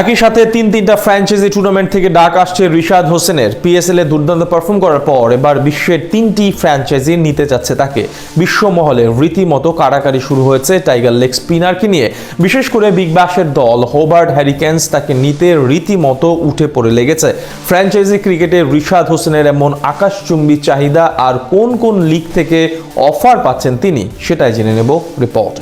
একই সাথে তিনটা ফ্র্যাঞ্চাইজি টুর্নামেন্ট থেকে ডাক আসছে রিশাদ হোসেনের। পিএসএল এ দুর্দান্ত পারফর্ম করার পর এবার বিশ্বের 3টি ফ্র্যাঞ্চাইজি নিতে যাচ্ছে তাকে। বিশ্বমহলে রীতিমতো কাড়াকাড়ি শুরু হয়েছে টাইগার লেগ স্পিনারকে নিয়ে। বিশেষ করে বিগ ব্যাশের দল হোবার্ট হ্যারিকেন্স তাকে নিতে রীতিমতো উঠে পড়ে লেগেছে। ফ্র্যাঞ্চাইজি ক্রিকেটে রিশাদ হোসেনের এমন আকাশচুম্বী চাহিদা আর কোন কোন লিগ থেকে অফার পাচ্ছেন তিনি, সেটাই জেনে নেব রিপোর্ট।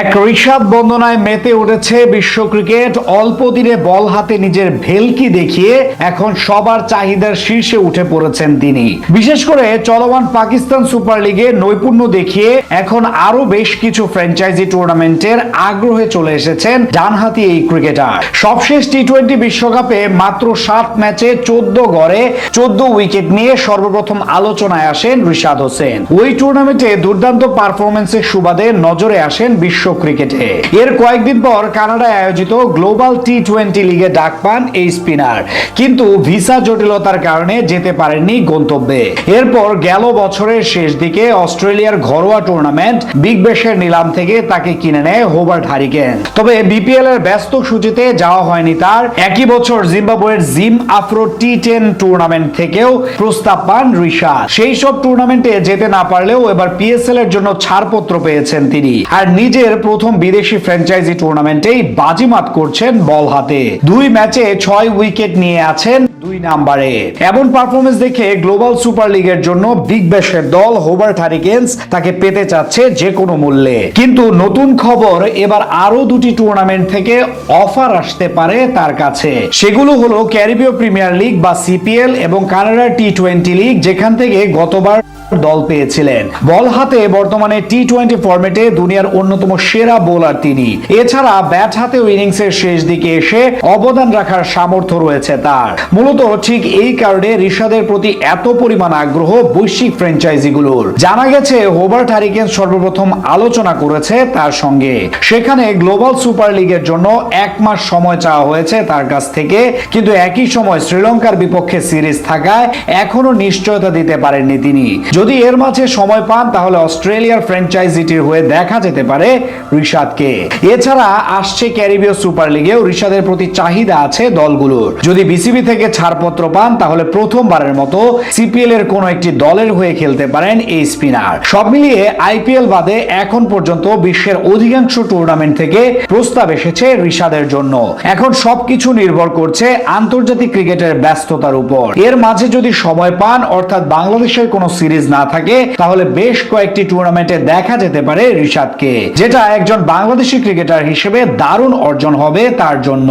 এক ঋষাদ বন্দনায় মেতে উঠেছে বিশ্ব ক্রিকেট। অল্প দিনে বল হাতে নিজের ভেলকি দেখিয়ে এখন সবার চাহিদার শীর্ষে উঠে পড়েছেন তিনি। বিশেষ করে চলমান পাকিস্তান সুপার লিগে নৈপুণ্য দেখিয়ে এখন আরো বেশ কিছু ফ্র্যাঞ্চাইজি টুর্নামেন্টের আগ্রহে চলে এসেছেন ডানহাতি এই ক্রিকেটার। সবশেষ টি-20 বিশ্বকাপে মাত্র 7 ম্যাচে 14 গড়ে 14 উইকেট নিয়ে সর্বপ্রথম আলোচনায় আসেন রিশাদ হোসেন। ওই টুর্নামেন্টে দুর্দান্ত পারফরমেন্সের সুবাদে নজরে আসেন বিশ্ব ক্রিকেটে। এর কয়েকদিন পর কানাডায় আয়োজিত গ্লোবাল টি-20 লিগে ডাক পান এই স্পিনার, কিন্তু ভিসা জটিলতার কারণে যেতে পারেননি গন্তব্যে। এরপর গেল বছরের শেষ দিকে অস্ট্রেলিয়ার ঘরোয়া টুর্নামেন্ট বিগ ব্যাশের নিলাম থেকে তাকে কিনে নেয় হোবার্ট হ্যারিকেন্স। তবে বিপিএল এর ব্যস্ত সূচিতে যাওয়া হয়নি তার। একই বছর জিম্বাবুয়ের জিম আফ্রো টি10 টুর্নামেন্ট থেকেও প্রস্তাব পান রিশাদ। সেই সব টুর্নামেন্টে যেতে না পারলেও এবার পিএসএল এর জন্য ছাড়পত্র পেয়েছেন তিনি, আর নিজের প্রথম বিদেশি ফ্র্যাঞ্চাইজি টুর্নামেন্টেই বাজিমাত করছেন বল হাতে। 2 ম্যাচে 6 উইকেট নিয়ে আছেন 2 নম্বরে। এমন পারফরমেন্স দেখে গ্লোবাল সুপার লিগের জন্য বিগ ব্যাশের দল হোবার্ট হ্যারিকেন্স তাকে পেতে চাচ্ছে যে কোনো মূল্যে। কিন্তু নতুন খবর, এবার আরো 2টি টুর্নামেন্ট থেকে অফার আসতে পারে তার কাছে। সেগুলো হলো ক্যারিবীয় প্রিমিয়ার লিগ বা সিপিএল এবং কানাডার টি-20 লিগ, যেখান থেকে গতবার দল পেয়েছিলেন। বল হাতে বর্তমানে টি-20 ফরম্যাটে দুনিয়ার অন্যতম সেরা বোলার তিনি। এছাড়া ব্যাট হাতে ইনিংসের শেষ দিকে এসে অবদান রাখার সামর্থ্য রয়েছে তার। মূলত ঠিক এই কারণে রিশাদের প্রতি এত পরিমাণ আগ্রহ বৈশ্বিক ফ্র্যাঞ্চাইজিগুলোর। জানা গেছে হোবার্ট হ্যারিকেন্স সর্বপ্রথম আলোচনা করেছে তার সঙ্গে। সেখানে গ্লোবাল সুপার লিগের জন্য 1 মাস সময় চাওয়া হয়েছে তার কাছ থেকে, কিন্তু একই সময় শ্রীলঙ্কার বিপক্ষে সিরিজ থাকায় এখনো নিশ্চয়তা দিতে পারেননি তিনি। যদি এর মাঝে সময় পান তাহলে অস্ট্রেলিয়ার ফ্র্যাঞ্চাইজিটির হয়ে দেখা যেতে পারে রিশাদকে। এছাড়া আসছে ক্যারিবীয় সুপার লিগেও রিশাদের প্রতি চাহিদা আছে দলগুলোর। যদি বিসিবি থেকে ছাড়পত্র পান তাহলে প্রথমবারের মতো সিপিএল এর কোন একটি দলের হয়ে খেলতে পারেন এই স্পিনার। সব মিলিয়ে আইপিএল বাদে এখন পর্যন্ত বিশ্বের অধিকাংশ টুর্নামেন্ট থেকে প্রস্তাব এসেছে রিশাদের জন্য। এখন সবকিছু নির্ভর করছে আন্তর্জাতিক ক্রিকেটের ব্যস্ততার উপর। এর মাঝে যদি সময় পান, অর্থাৎ বাংলাদেশের কোনো সিরিজ না থাকে, তাহলে বেশ কয়েকটি টুর্নামেন্টে দেখা যেতে পারে রিশাদকে, যেটা একজন বাংলাদেশি ক্রিকেটার হিসেবে দারুণ অর্জন হবে তার জন্য।